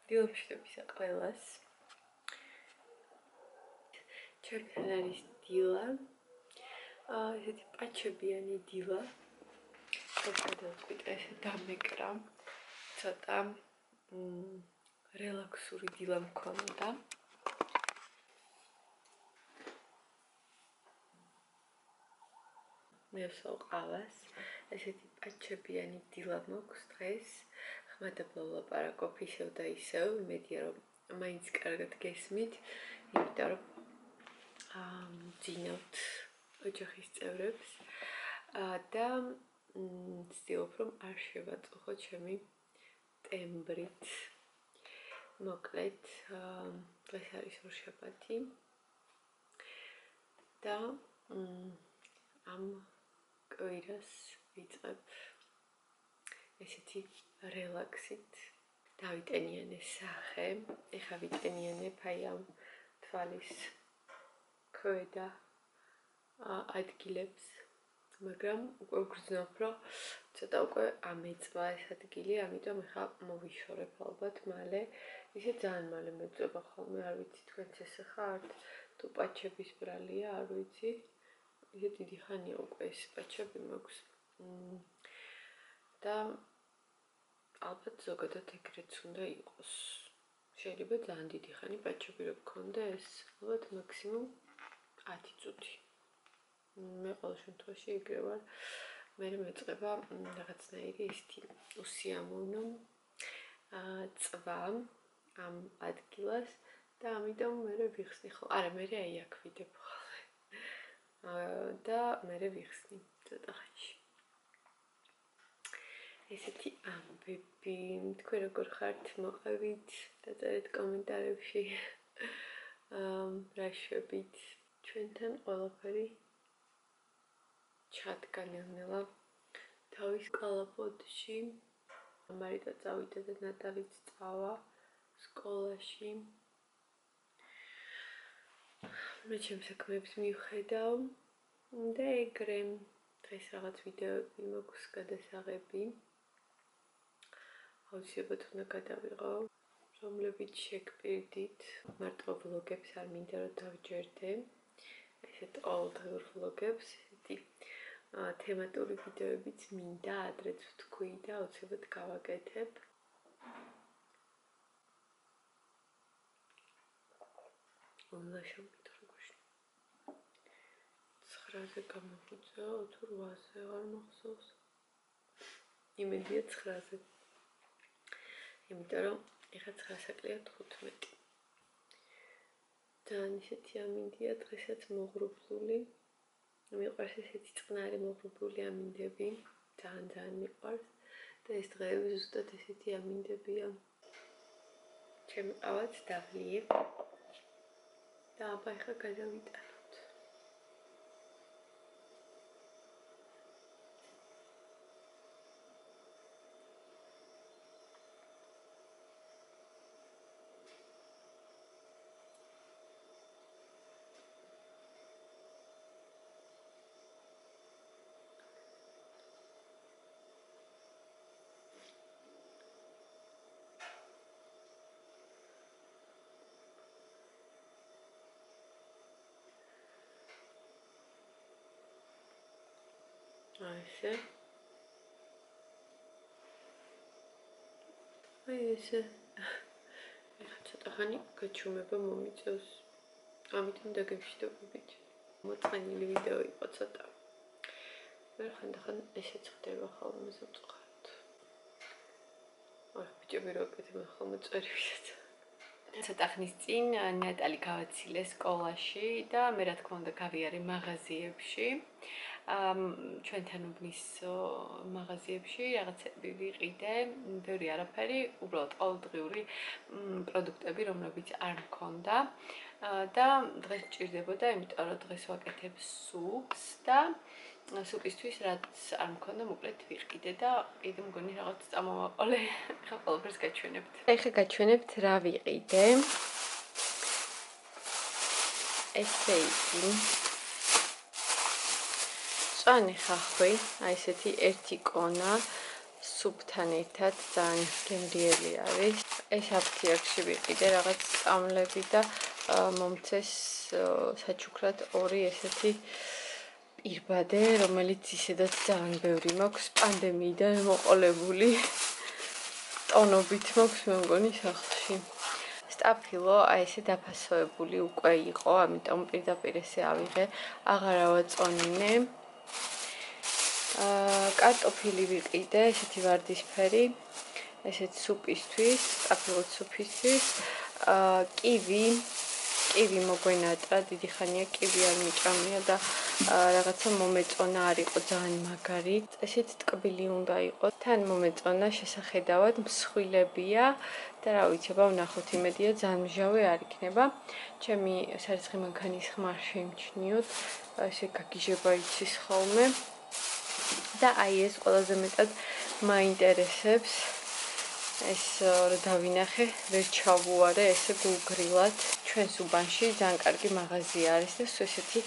დილამშვიდობისა ყველას. ჩემთან არის დილა. ესეთი პაჩებიანი დილა. ეს დამეკრა. ცოტა რელაქსური დილა მქონდა. მე ვსაუყავას. ესეთი პაჩებიანი დილა მოქვს დღეს. ხმადება ვლაპარაკობ ისევ და ისევ, იმედია რომ მაინც კარგად გესმით, იმიტომ რომ ძინავთ ოჯახის წევრებს და ვცდილობ რომ არ შევაწუხო ჩემი ტემბრით. მოკლედ, დღეს არის ორშაბათი და ამ კვირას ვიწყებ ესეთი რელაქსით. დავიტენიანე სახე, ეხლა ვიტენიანებ აი ამ თვალის ქვედა ადგილებს, მაგრამ უკვე ვგრძნობ, რომ ცოტა უკვე ამეწვა ეს ადგილი, ამიტომ ეხლა მოვიშორებ ალბათ მალე. ისე ძალიან მალე მეწვა ხოლმე, არ ვიცი თქვენც ესე ხართ, თუ პაჩების ბრალია, არ ვიცი. ისე დიდი ხანია უკვე ეს პაჩები მაქვს. და ალბათ ზოგადად ეგრეც უნდა იყოს. შეიძლება ძალიან დიდი ხანი პაჩები რო გქონდეს, ალბათ მაქსიმუმ 10 წუთი. მე ყოველ შემთხვევაში ეგრე ვარ. მე მეწყება რაღაცნაირი ისეთი უსიამოვნო წვა ამ ადგილას და ამიტომ მე ვიხსნი ხო. არა, მე აი აქ ვიდებ ხოლმე. და მე ვიხსნი ცოტა ხანში. ესეთი ამბები, თქვენ როგორ ხართ, მოყევით, დაწერეთ კომენტარებში. რა შვებით, ჩვენთან ყველაფერი ჩადგა ნელ-ნელა თავის კალაპოტში. მარიტა წავიდა და ნატალიც წავა სკოლაში. მე ჩემს საქმეებს მივხედავ და ეგრე დღეს რაღაც ვიდეოები მაქვს გადასაღები. აუცილებლად უნდა გადავიღო, რომლებიც შეგპირდით. მარტო ვლოგებს არ მინდა რომ დავჯერდე. ესეთ ყოველდღიურ ვლოგებს, ესეთი თემატური ვიდეოებიც მინდა, ადრეც ვთქვი და აუცილებლად გავაკეთებ. ულაშობთ როგორ 9-ზე გამოგვიწევა, თუ 8-ზე აღარ მახსოვს. იმედია 9-ზე. იმიტომ რომ ეხლა 9 საკლია 15. ძალიან ისეთი ამინდია დღესაც მოღრუბლული. მიყვარს ესეთი წყნარი მოღრუბლული ამინდები. ძალიან მიყვარს და ეს დღეები ზუსტად ესეთი ამინდებია. ჩემი ყავაც დავლიე და აბა ეხლა გადავიტანოთ. ესე. აი ესე. ეხლა ცოტა ხანი გაჩუმება მომიწევს. ამიტომ დაგემშვიდობებით. მოწყენილი ვიდეო იყო ცოტა. მე ხანდახან ესეც ხდება ხოლმე ზოწყართ. აი ბიჭები რო აკეთებენ ხოლმე წერილსაც. ცოტა ხნის წინ ნატალი გავაცილე სკოლაში და მე რა თქმა უნდა გავიარე მაღაზიებში. ჩვენთან უბნის მაღაზიებში რაღაცები ვიყიდე, ბევრი არაფერი, უბრალოდ ყოველდღიური პროდუქტები, რომლებიც არ მქონდა და დღეს მჭირდებოდა, იმიტომ რომ დღეს ვაკეთებ სუპს და სუპისთვის რაც არ მქონდა, მოკლედ ვიყიდე და კიდე მგონი რაღაც წამოვაყოლე. ხა ყველაფერს გაჩვენებთ. ეხლა გაჩვენებთ რა ვიყიდე. ესე იგი მწვანე ხახვი, აი ესეთი ერთი კონა სუპთან ერთად ძალიან გემრიელი არის. ეს აფთიაქში ვიყიდე რაღაც წამლები და მომცეს საჩუქრად ორი ესეთი პირბადე, რომელიც ისედაც ძალიან ბევრი მაქვს პანდემიიდან მოყოლებული ტონობით მაქვს მე მგონი სახლში. სტაფილო აი ესე დაფასოებული უკვე იყო, ამიტომ პირდაპირ ესე ავიღე, აღარ ავაწონინე. კარტოფილი ვიყიდე, ესეთი ვარდისფერი, ესეთ სუპისთვის, სტაფილო სუპისთვის. კივი მოგვენატრა, დიდი ხანია კივი არ მიჭამია და რაღაცა მომეწონა არ იყო ძალიან მაგარი. ესეთ ტკბილი უნდა იყოს. თან მომეწონა შესახედავად მსხვილებია და რა ვიცი, ვნახოთ იმედია ძალიან მჟავე არ იქნება. ჩემი სარცხი მანქანის ხმა შეიმჩნიოთ, ესე გაგიჟება იცის ხოლმე. და აი ეს ყველაზე მეტად მაინტერესებს. ეს რა დავინახე, ვერ ჩავუარე ესე გულგრილად. ჩვენს უბანში ძალიან კარგი მაღაზია არის და ესეთი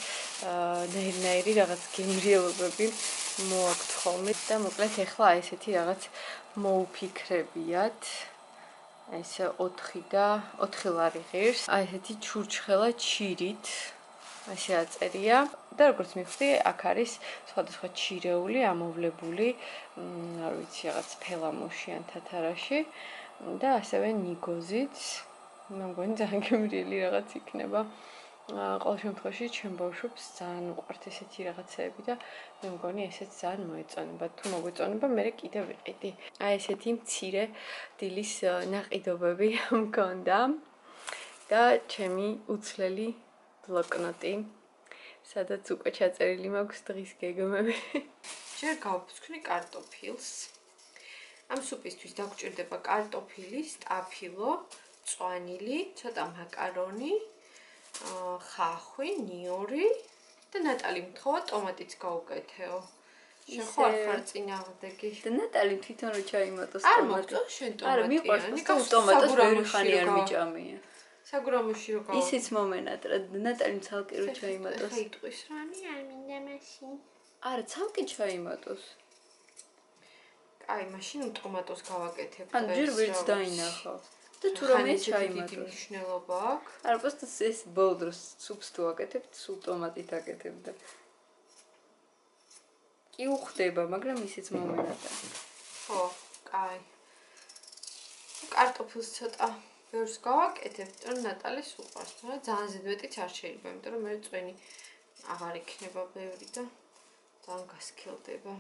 ნაირ-ნაირი რაღაც გემრიელობები მოაქვთ ხოლმე და მოკლედ ეხლა ესეთი რაღაც მოუფიქრებიათ. ეს 4 ლარი ღირს. აი ესეთი ჩურჩხელა ჩირით. ასე აწერია და როგორც მივხვდი, აქ არის სხვადასხვა ჩირეული, ამოვლებული, არ ვიცი, რაღაც ფელამოში ან თათარაში და ასევე ნიგოზიც. მე მგონი ძალიან გემრიელი რაღაც იქნება. ყოველ შემთხვევაში ჩემ ბავშვებს ძალიან უყვართ ესეთი რაღაცეები და მე მგონი ესეც ძალიან მოეწონება. თუ მოგვეწონება, მე კიდევ ვიყიდი. აი ესეთი მცირე დილის ნაყიდობები მქონდა და ჩემი უცვლელი ბლოკნოტი, სადაც უკვე ჩაწერილი მაქვს დღის გეგმები. ჯერ გავფრთხნი კარტოფილს. ამ სუპისთვის დაგჭირდება კარტოფილი, სტაფილო, წვანილი, ცოტა მაკარონი, ხახვი, ნიორი და ნატალი მთხოვა ტომატიც გავუკეთეო. შენ ხო არ ხარ წინააღმდეგი? და ნატალი თვითონ რო ჩაიმატოს ტომატი. არ მოგწონს შენ ტომატი? არა, მიყვარს, ტომატოს ბევრი ხანი არ მიჭამია. საგრამოში რო გავა. ისიც მომენატრა, ნატალი ცალკე რო ჩაიმატოს. ხა იტყვის რამე არ მინდა მაშინ. არა, ცალკე ჩაიმატოს. აი, მაშინ ტომატოს გავაკეთებ. ან ჯერ ვერც დაინახავ. და თუ რამე ჩაიმატოს. მნიშვნელობა აქვს. არა, просто ეს ბოლო დროს სუპს თუ აკეთებ, სულ ტომატით აკეთებ და კი უხდება, მაგრამ ისიც მომენატრა. ხო, კაი. კარტოფილს ცოტა ბევრს გავაკეთებთ, რომ ნატალის უყვარს, მაგრამ ძალიან ზედმეტიც არ შეიძლება, იმიტომ რომ მე წვენი აღარ იქნება ბევრი და ძალიან გასქილდება.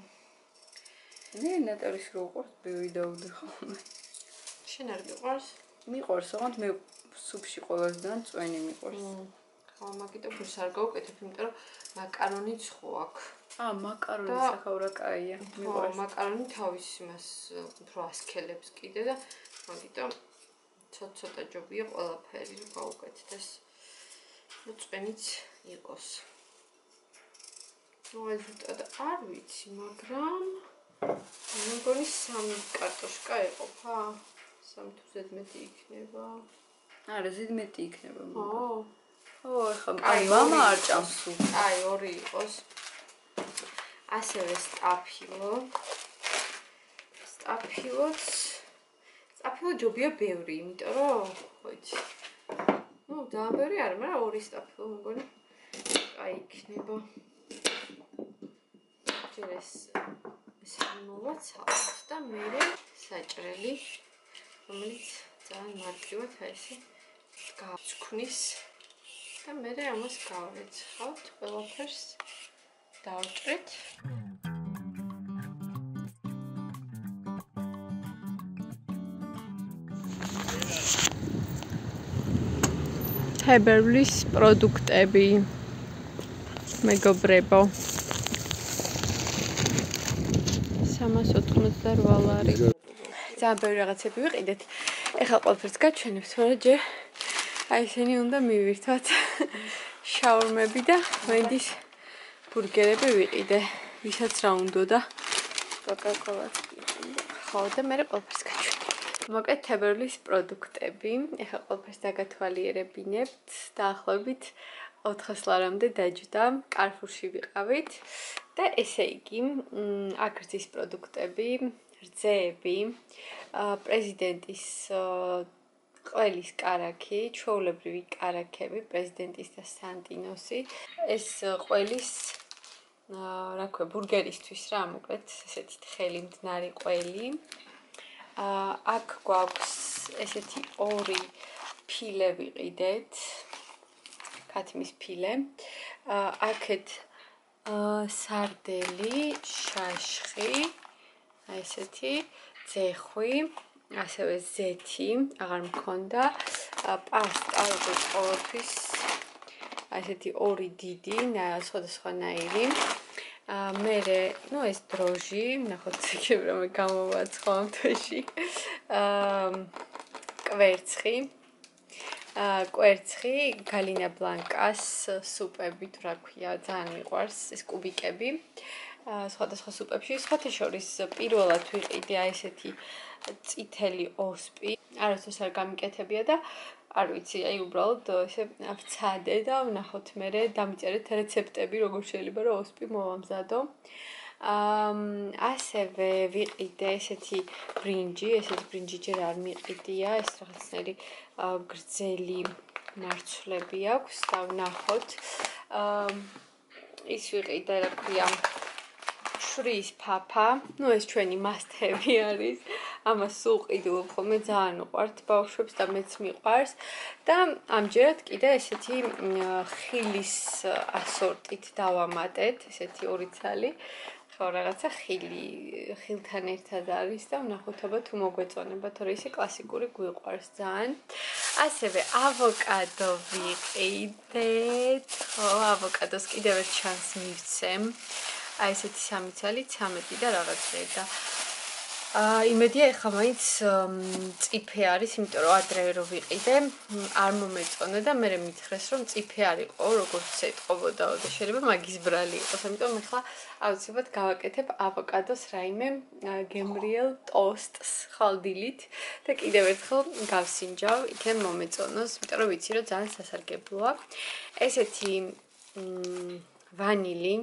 მე ნატალის რო უყვარს, ბევრი დავდე ხოლმე. შენ არ გიყვარს? მიყვარს, ოღონდ მე სუპში ყველასგან წვენი მიყვარს. ხო, მაგიტო ფერს არ გავუკეთებ, იმიტომ რომ მაკარონიც ხო აქვს. მაკარონი სახაურა კაია. მიყვარს. მაკარონი თავის იმას უფრო ასქელებს კიდე და მაგიტო ცოტა ჯობია ყველაფერი რომ გავუკეთდეს. რომ წვენიც იყოს. ნუ ეს ზუსტად არ ვიცი, მაგრამ მე მგონი 3 კარტოშკა ეყოფა. 3 თუ ზედმეტი იქნება. არა, ზედმეტი იქნება. ხო, ეხლა აი მამა არ ჭამს სუპს. აი 2 იყოს. ასევე სტაფილო. სტაფილო ჯობია ბევრი, იმიტომ რომ ხო იცი. ნუ ძალიან ბევრი არა, მაგრამ 2 სტაფილო მგონი აი იქნება. ჯერ ეს მოვაცალოთ და მე საჭრელი, რომელიც ძალიან მარტივად აი ესე გავწქვნის და მე ამას გავრეცხავთ, ყველაფერს დავჭრით. თებერვლის პროდუქტები მეგობრებო 388 ლარი. ძალიან ბევრი რაღაცები ვიყიდეთ. ეხლა ყველაფერს გაჩვენებთ, მაგრამ ჯერ აი ესენი უნდა მივირთვათ. შაურმები და ვენდის ბურგერები ვიყიდე. ვისაც რა უნდოდა? კოკა-კოლას ვიყიდე. ხო, და მე ყველაფერს გაჩვენებთ. მოკლედ თებერვლის პროდუქტები. ეხლა ყველაფერს დაგათვალიერებინებთ. დაახლოებით 400 ლარამდე დაჯდა. კარფურში ვიყავით და ესე იგი, აქ რძის პროდუქტები, რძეები, პრეზიდენტის ყველის კარაქი, ჩვეულებრივი კარაქები, პრეზიდენტის და სანტინოსი. ეს ყველის რა ქვია, ბურგერისთვის რა, მოკლედ, ესეთი თხელი მდნარი ყველი. აქ გვაქვს ესეთი ორი ფილე ვიყიდეთ, ქათმის ფილე. აქეთ სარდელი, შაშხი, ესეთი ძეხვი, ასევე ზეთი, აღარ მქონდა, პასტა, როგორც ყოველთვის, ესეთი ორი დიდი, სხვადასხვანაირი. მერე, ეს დროჟი, ნახოთ იქნებ რომ გამოვაცხო ამ თვეში. კვერცხი, გალინა ბლანკას სუპები, თუ რა ქვია, ძალიან მიყვარს ეს კუბიკები. სხვადასხვა სუპებში, სხვათა შორის პირველად ვიყიდე ესეთი წითელი ოსპი. არასდროს არ გამიკეთებია და არ ვიცი, უბრალოდ ესე ვცადე და ვნახოთ მერე დამიწერეთ რეცეპტები, როგორ შეიძლება რომ ოსპი მოვამზადო. ასევე ვიყიდე ესეთი ბრინჯი, ჯერ არ მიყიდია, ეს რაღაცნაირი გრძელი მარცვლები აქვს და ვნახოთ. ის ვიყიდე, რა ქვია, შვრიის ფაფა, ეს ჩვენი მასტები არის. ამას სულ ყიდულობ ხოლმე, ძალიან უყვართ ბავშვებს და მეც მიყვარს და ამჯერად კიდე ესეთი ხილის ასორტით დავამატეთ, ესეთი ორი ცალი. ხო, რაღაცა ხილთან ერთად არის და ვნახოთ აბა თუ მოგვეწონება, თორე ისე კლასიკური გვიყვარს ძალიან. ასევე ავოკადო ვიყიდეთ. ხო, ავოკადოს კიდევ ერთ შანსს მივცემ. ესეთი 3 ცალი, 13 და რაღაცა და იმედია ეხლა მაინც წიფე არის, იმიტომ რომ ადრევე რო ვიყიდე, არ მომეწონა და მე მითხრეს რომ წიფე არ იყო, როგორც ეტყობოდაო და შეიძლება მაგის ბრალი იყოს, ამიტომ ეხლა აუცილებლად გავაკეთებ ავოკადოს რაიმე გემრიელ ტოსტს ხალდილით და კიდევ ერთხელ გავსინჯავ, იქნებ მომეწონოს, იმიტომ რომ ვიცი რომ ძალიან სასარგებლოა. ესეთი ვანილი,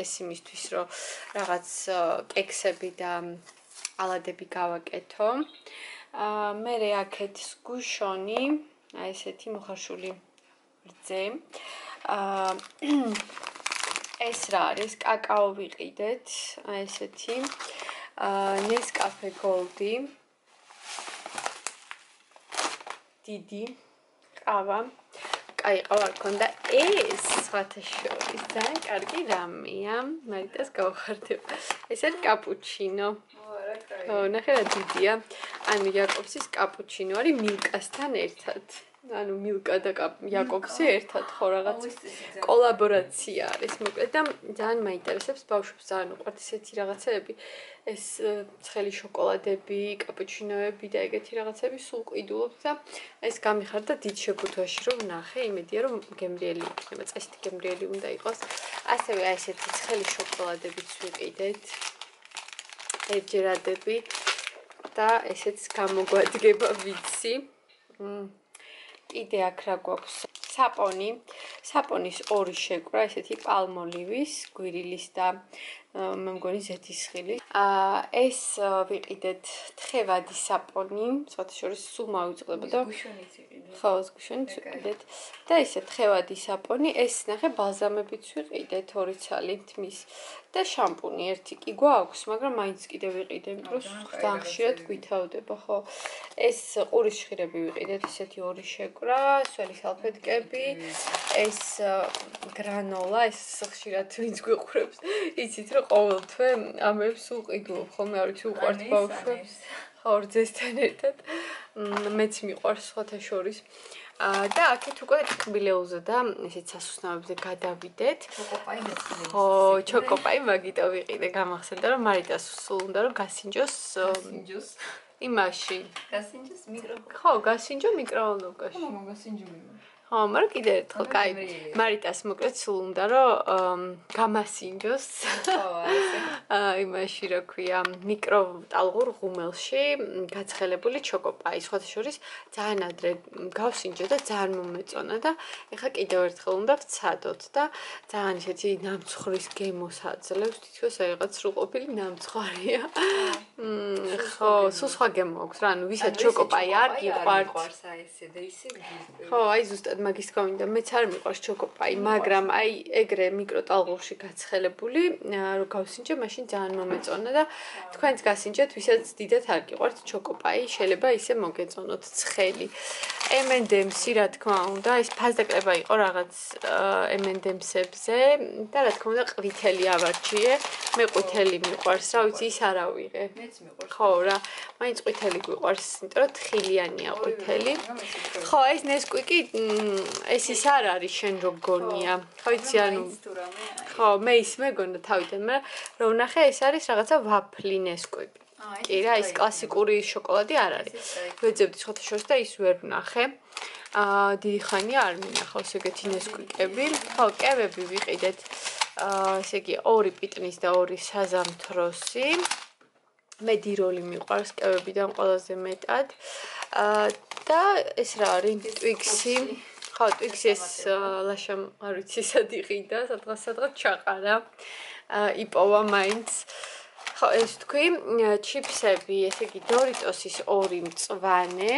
ეს იმისთვის რომ რაღაც კექსები და ალადები გავაკეთო. მერე აქეთ სგუშონი, ესეთი მოხარშული რძე. ეს რა არის? კაკაო ვიყიდეთ, ესეთი. ნესკაფე გოლდი. დიდი ყავა. კაი, ყავა არ ქონდა. ეს სხვათა შორის ძალიან კარგი რამეა. მარიტას გავხარდება. ეს არის კაპუჩინო. ნახე რა დიდია. ანუ იაკობსის კაპუჩინო არის მილკასთან ერთად. ანუ მილკა და იაკობსი ერთად ხო რაღაც კოლაბორაცია არის. მოკლედ და ძალიან მაინტერესებს ბავშვებს ძალიან უყვართ ესეთი რაღაცები. ეს ცხელი შოკოლადები, კაპუჩინოები და ეგეთი რაღაცები სულ ყიდულობთ და ეს გამიხარდა დიდ შეფუთვაში რომ ნახე, იმედია რომ გემრიელი იქნება, წესით გემრიელი უნდა იყოს. ასევე ესეთი ცხელი შოკოლადებიც ვიყიდეთ. ეჯერადები და ესეც გამოგვადგება ვიცი. კიდე აქ რა გვაქვს? საპონის ორი შეკვრა, ესეთი პალმოლივის, გვირილის და მე მგონი ზეთისხილის. ეს ვიყიდეთ თხევადი საპონი, სხვათა შორის სულ მავიწყდება და გუშონიც ვიყიდეთ. ხო, გუშონიც ვიყიდეთ. და ისე თხევადი საპონი, ეს ნახე ბალზამებიც ვიყიდეთ 2 ცალი თმის და შამპუნი ერთი კი გვაქვს, მაგრამ მაინც კიდე ვიყიდე, იმიტომ რომ ძალიან ხშირად გვითავდება, ხო. ეს ყურის შხირები ვიყიდეთ, ესეთი 2 შეკვრა, სველი სალფეტკები, ეს გრანოლა, ეს ხშირად ვინც გვიყურებს, იცით რომ ყოველთვე ამებს სულ ყიდულობ ხოლმე, არ ვიცი უყვართ ბავშვებს. ხო, რძესთან ერთად. მეც მიყვარს სხვათა შორის. და აქეთ უკვე ტკბილეულზე და ესეც სასუსნაოებზე გადავიდეთ. ხო, ჩოკოპაი მაგიტო ვიყიდე, გამახსენდა რომ მარიტას სულ უნდა რომ გასინჯოს იმაში. გასინჯოს მიკროფონში. ხო, გასინჯო მიკროვოლნოვკაში. ხო, გასინჯო მიკროფონში. ხო, მაგრამ კიდე ერთხელ, კაი, მარიტას მოკლედ სულ უნდა რომ გამასინჯოს. ხო, ასე. იმაში რა ქვია, მიკროტალღურ ღუმელში გაცხელებული ჩოკოპაი. სხვათა შორის ძალიან ადრე გავსინჯო და ძალიან მომეწონა და ეხლა კიდევ ერთხელ უნდა ვცადოთ და ძალიან ისეთი ნამცხვრის გემოს აძლევს, თითქოს რაღაც სრულყოფილი ნამცხვარია. ხო, სულ სხვა გემოაქვს რა, ანუ ვისაც ჩოკოპაი არ გიყვართ. აი ესე და ისე ხო, აი ზუსტად მაგის თქმა, მეც არ მიყვარს ჩოკოპაი, მაგრამ აი ეგრე მიკროტალღურში გაცხელებული, რო გავსინჯე, მაშინ ძალიან მომეწონა და თქვენც გასინჯეთ, ვისაც დიდად არ გიყვართ ჩოკოპაი, შეიძლება ისე მოგეწონოთ ცხელი. M&M-ი რა თქმა უნდა, ეს ფასდაკლება იყო რაღაც M&M-ებზე და რა თქმა უნდა ყვითელი ავარჩიე. მე ყვითელი მიყვარს, რა ვიცი, ის არ ავიღე. მეც მიყვარს. ხო რა, მაინც ყვითელი გვიყვარს, იმიტომ რომ თხილიანია ყვითელი. ხო, ეს ნესკვიკი ეს ის არ არის შენ რო გონია. ხო იცი, ანუ ხო, მე ის მეგონა თავიდან, მაგრამ რო ვნახე, ეს არის რაღაცა ვაფლი ნესკვიკი. კი რა, ის კლასიკური შოკოლადი არ არის. ვეძებდი სხვათა შორის და ის ვერ ვნახე. დიდი ხანია არ მინახავს ეგეთი ნესკვიკები. ხო, კევები ვიყიდეთ. ესე იგი 2 პიტნის და 2 საზამთროსი. მე დიროლი მიყვარს კევებიდან ყველაზე მეტად. და ეს რა არის? ტვიქსი. ხო, ტვიქსი ეს ლაშამ არ ვიცი სად იყიდა, სადღაც ჩაყარა. იპოვა მაინც. ხო, ეს თქვი, ჩიფსები, ესე იგი დორიტოსის 2 მწვანე.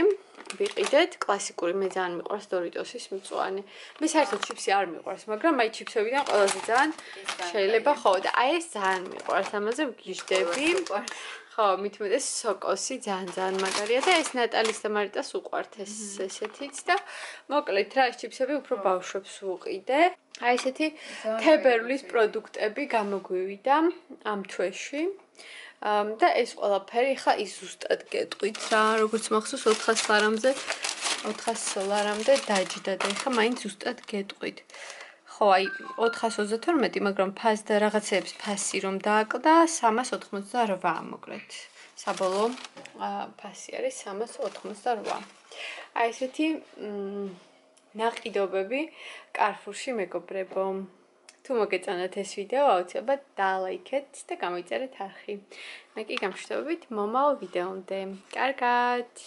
ვიყიდეთ, კლასიკური მე ძალიან მიყვარს დორიტოსის მწვანე. მე საერთოდ ჩიფსი არ მიყვარს, მაგრამ აი ჩიფსებიდან ყველაზე ძალიან შეიძლება ხო და აი ეს ძალიან მიყვარს, ამაზე ვგიჟდები. ხო, მithumetes სოკოსი ძალიან მაგარია და ეს ნატალის და მარიტას უყვართ ესეთიც და მოკლედ რა ეს ჩიფსები უფრო ბავშვებს ვუყიდე. აი ესეთი თებერვლის პროდუქტები გამოგვივიდა ამ თვეში. და ეს ყველაფერი ხა ის ზუსტად გეტყვით რა, როგორც მახსოვს 400 ლარამდე დაჯდა და ხა მაინც ზუსტად გეტყვით. ხო, აი 422, მაგრამ ფასდა რაღაცეებს ფასი რომ დააკლდა 388 მოკლედ. საბოლოო ფასი არის 388. აი ესეთი ნაყიდობები Carrefour-ში მეგობრებო. თუ მოგეწონათ ეს ვიდეო, აუცილებლად დალაიქეთ და გამოიწერეთ არხი. მე კი გამშვიდობებით მომავალ ვიდეომდე. კარგად!